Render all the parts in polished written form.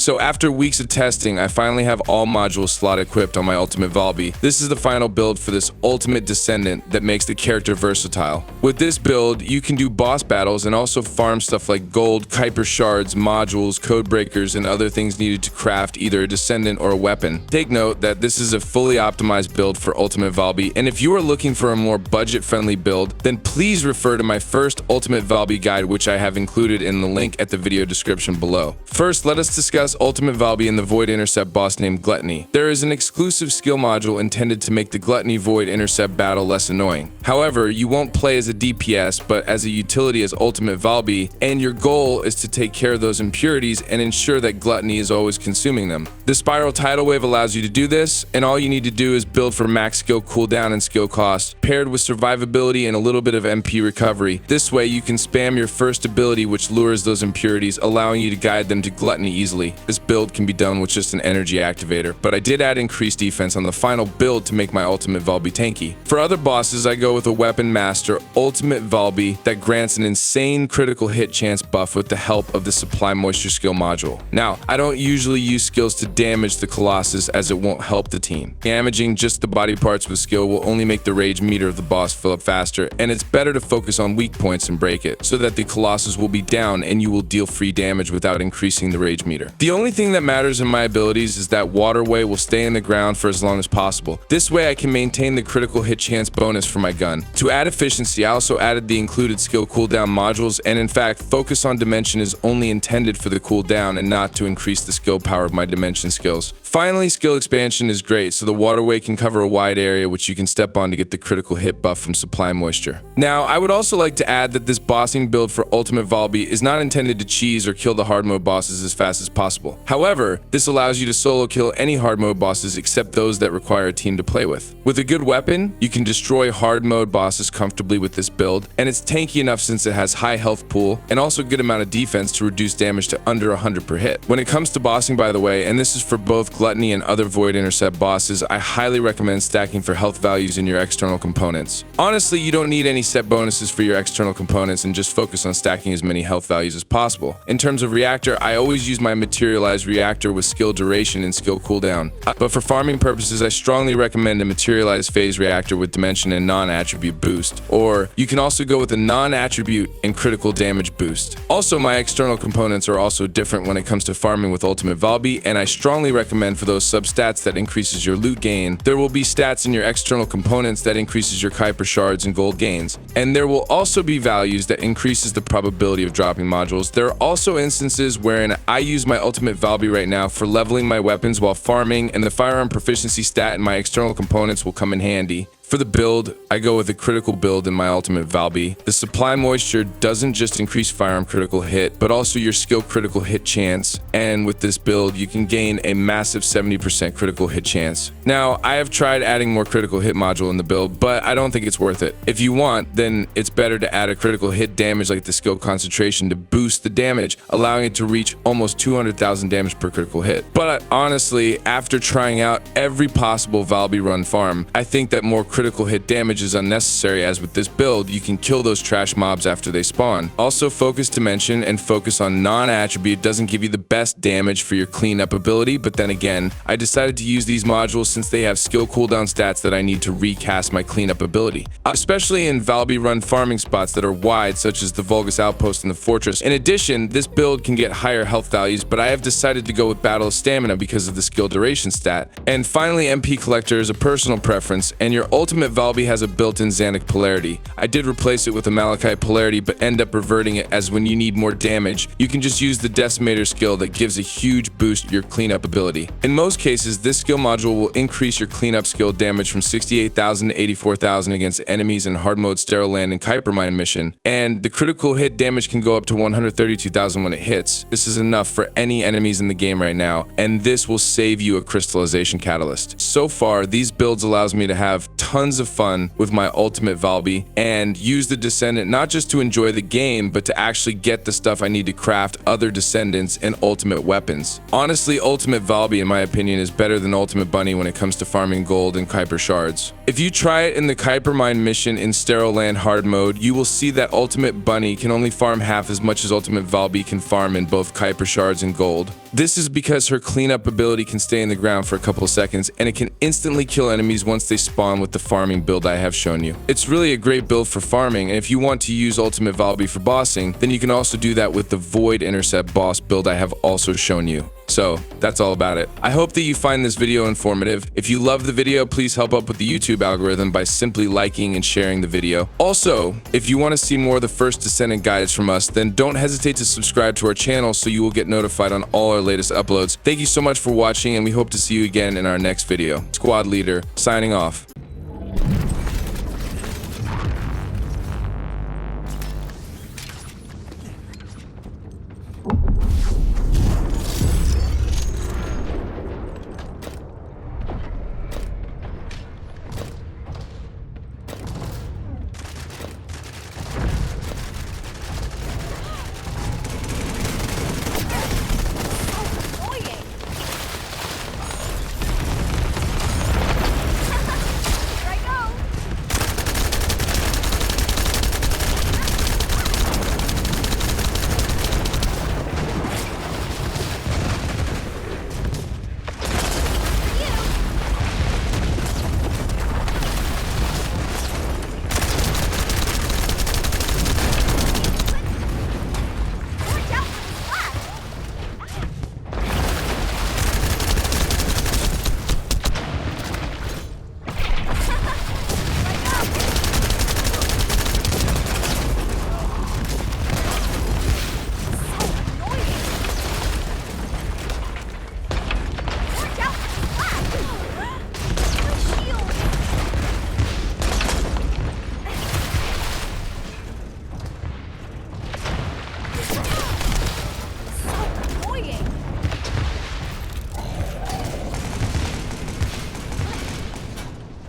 So after weeks of testing, I finally have all modules slot equipped on my ultimate Valby. This is the final build for this ultimate Descendant that makes the character versatile. With this build, you can do boss battles and also farm stuff like gold, Kuiper shards, modules, code breakers, and other things needed to craft either a Descendant or a weapon. Take note that this is a fully optimized build for ultimate Valby, and if you are looking for a more budget-friendly build, then please refer to my first ultimate Valby guide, which I have included in the link at the video description below. First, let us discuss ultimate Valby and the Void Intercept boss named Gluttony. There is an exclusive skill module intended to make the Gluttony Void Intercept battle less annoying. However, you won't play as a DPS, but as a utility as ultimate Valby, and your goal is to take care of those impurities and ensure that Gluttony is always consuming them. The Spiral Tidal Wave allows you to do this, and all you need to do is build for max skill cooldown and skill cost, paired with survivability and a little bit of MP recovery. This way you can spam your first ability, which lures those impurities, allowing you to guide them to Gluttony easily. This build can be done with just an energy activator, but I did add increased defense on the final build to make my ultimate Valby tanky. For other bosses, I go with a Weapon Master ultimate Valby that grants an insane critical hit chance buff with the help of the Supply Moisture skill module. Now, I don't usually use skills to damage the Colossus as it won't help the team. Damaging just the body parts with skill will only make the rage meter of the boss fill up faster, and it's better to focus on weak points and break it, so that the Colossus will be down and you will deal free damage without increasing the rage meter. The only thing that matters in my abilities is that Waterway will stay in the ground for as long as possible. This way I can maintain the critical hit chance bonus for my gun. To add efficiency, I also added the included skill cooldown modules, and in fact, Focus on Dimension is only intended for the cooldown and not to increase the skill power of my Dimension skills. Finally, skill expansion is great, so the Waterway can cover a wide area which you can step on to get the critical hit buff from Supply Moisture. Now, I would also like to add that this bossing build for Ultimate Valby is not intended to cheese or kill the hard mode bosses as fast as possible. However, this allows you to solo kill any hard mode bosses except those that require a team to play with. With a good weapon, you can destroy hard mode bosses comfortably with this build, and it's tanky enough since it has high health pool and also a good amount of defense to reduce damage to under 100 per hit. When it comes to bossing, by the way, and this is for both Gluttony and other Void Intercept bosses, I highly recommend stacking for health values in your external components. Honestly, you don't need any set bonuses for your external components and just focus on stacking as many health values as possible. In terms of reactor, I always use my materialized reactor with skill duration and skill cooldown. But for farming purposes, I strongly recommend a materialized phase reactor with dimension and non-attribute boost. Or you can also go with a non-attribute and critical damage boost. Also, my external components are also different when it comes to farming with Ultimate Valby, and I strongly recommend for those substats that increases your loot gain, there will be stats in your external components that increases your Kuiper shards and gold gains. And there will also be values that increases the probability of dropping modules. There are also instances wherein I use my Ultimate Valby right now for leveling my weapons while farming, and the firearm proficiency stat in my external components will come in handy. For the build, I go with a critical build in my Ultimate Valby. The Supply Moisture doesn't just increase firearm critical hit, but also your skill critical hit chance. And with this build, you can gain a massive 70% critical hit chance. Now, I have tried adding more critical hit module in the build, but I don't think it's worth it. If you want, then it's better to add a critical hit damage like the skill concentration to boost the damage, allowing it to reach almost 200,000 damage per critical hit. But honestly, after trying out every possible Valby run farm, I think that more critical hit damage is unnecessary, as with this build, you can kill those trash mobs after they spawn. Also, Focus Dimension and Focus on Non-Attribute doesn't give you the best damage for your cleanup ability, but then again, I decided to use these modules since they have skill cooldown stats that I need to recast my cleanup ability, especially in Valby run farming spots that are wide, such as the Vulgus Outpost and the Fortress. In addition, this build can get higher health values, but I have decided to go with Battle of Stamina because of the skill duration stat. And finally, MP Collector is a personal preference, and your Ultimate Valby has a built-in Xanic polarity. I did replace it with a Malachite polarity, but end up reverting it, as when you need more damage, you can just use the Decimator skill that gives a huge boost to your cleanup ability. In most cases, this skill module will increase your cleanup skill damage from 68,000 to 84,000 against enemies in hard mode Sterile Land and Kuiper Mine mission, and the critical hit damage can go up to 132,000 when it hits. This is enough for any enemies in the game right now, and this will save you a crystallization catalyst. So far, these builds allows me to have tons tons of fun with my ultimate Valby and use the Descendant not just to enjoy the game, but to actually get the stuff I need to craft other Descendants and ultimate weapons. Honestly, ultimate Valby, in my opinion, is better than ultimate Bunny when it comes to farming gold and Kuiper shards. If you try it in the Kuiper Mine mission in Sterile Land hard mode, you will see that ultimate Bunny can only farm half as much as ultimate Valby can farm in both Kuiper shards and gold. This is because her cleanup ability can stay in the ground for a couple of seconds, and it can instantly kill enemies once they spawn with the farming build I have shown you. It's really a great build for farming, and if you want to use ultimate Valby for bossing, then you can also do that with the Void Intercept boss build I have also shown you. So that's all about it. I hope that you find this video informative. If you love the video, please help up with the YouTube algorithm by simply liking and sharing the video. Also, if you want to see more of the first Descendant guides from us, then don't hesitate to subscribe to our channel so you will get notified on all our latest uploads. Thank you so much for watching, and we hope to see you again in our next video. Squad Leader, signing off.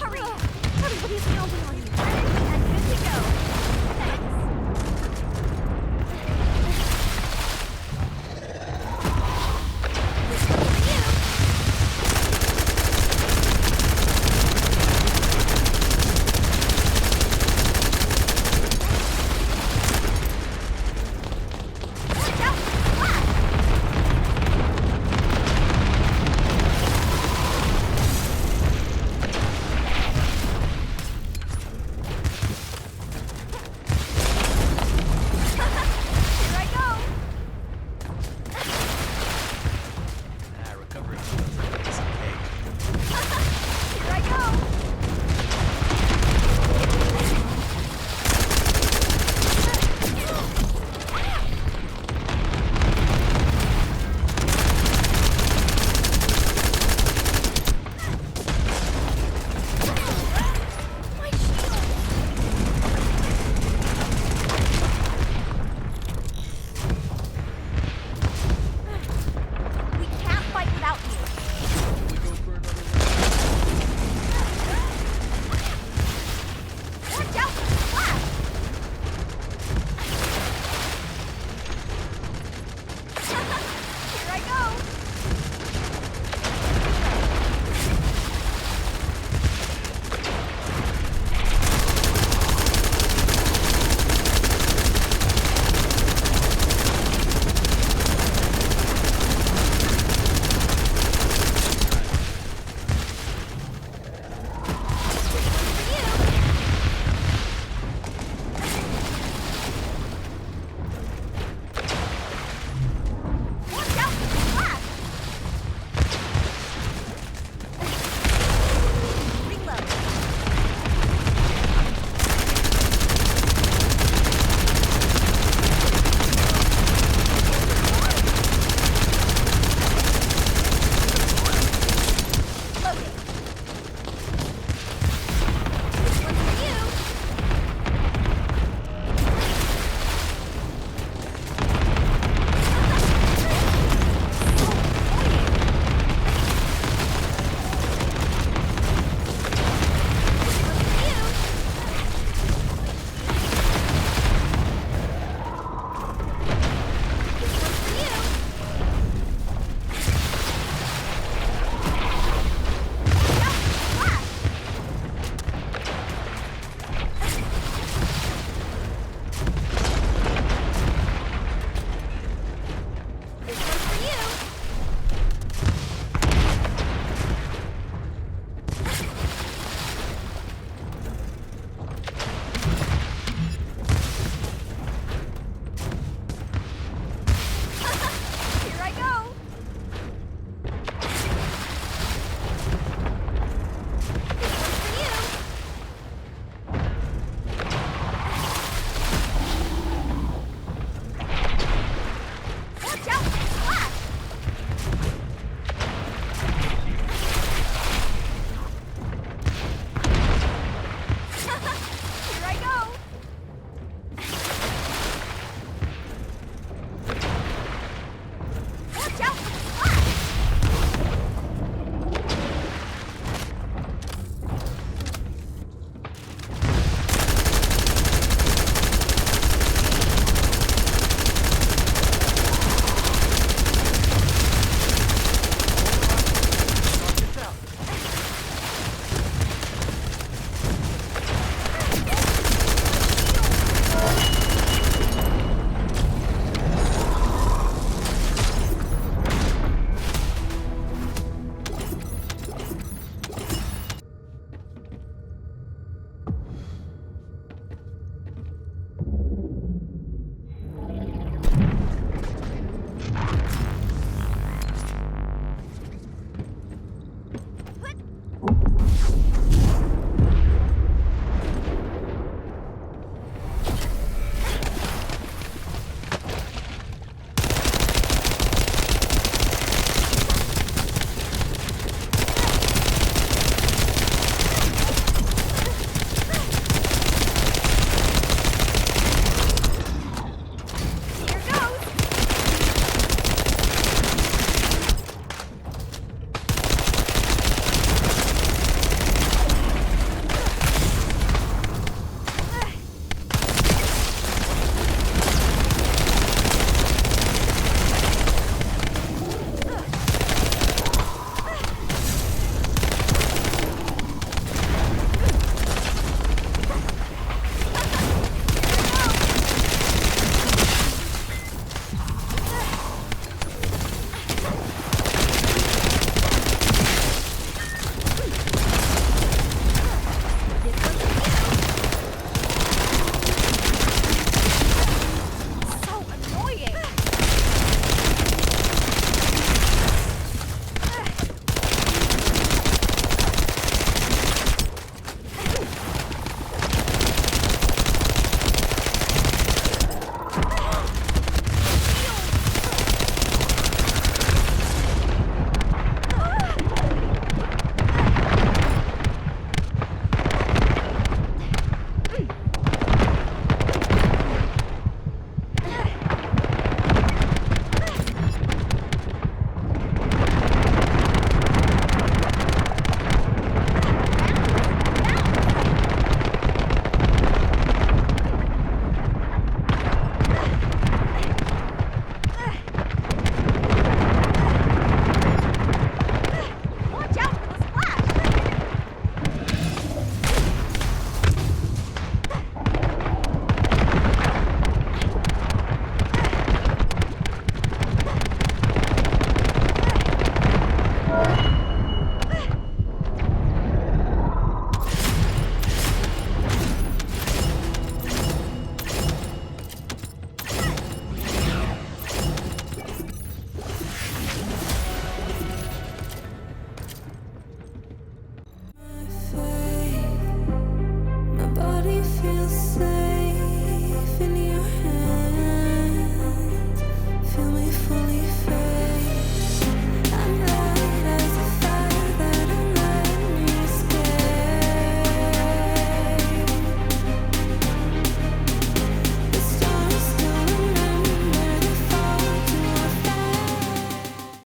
Hurry! Everybody's counting on you!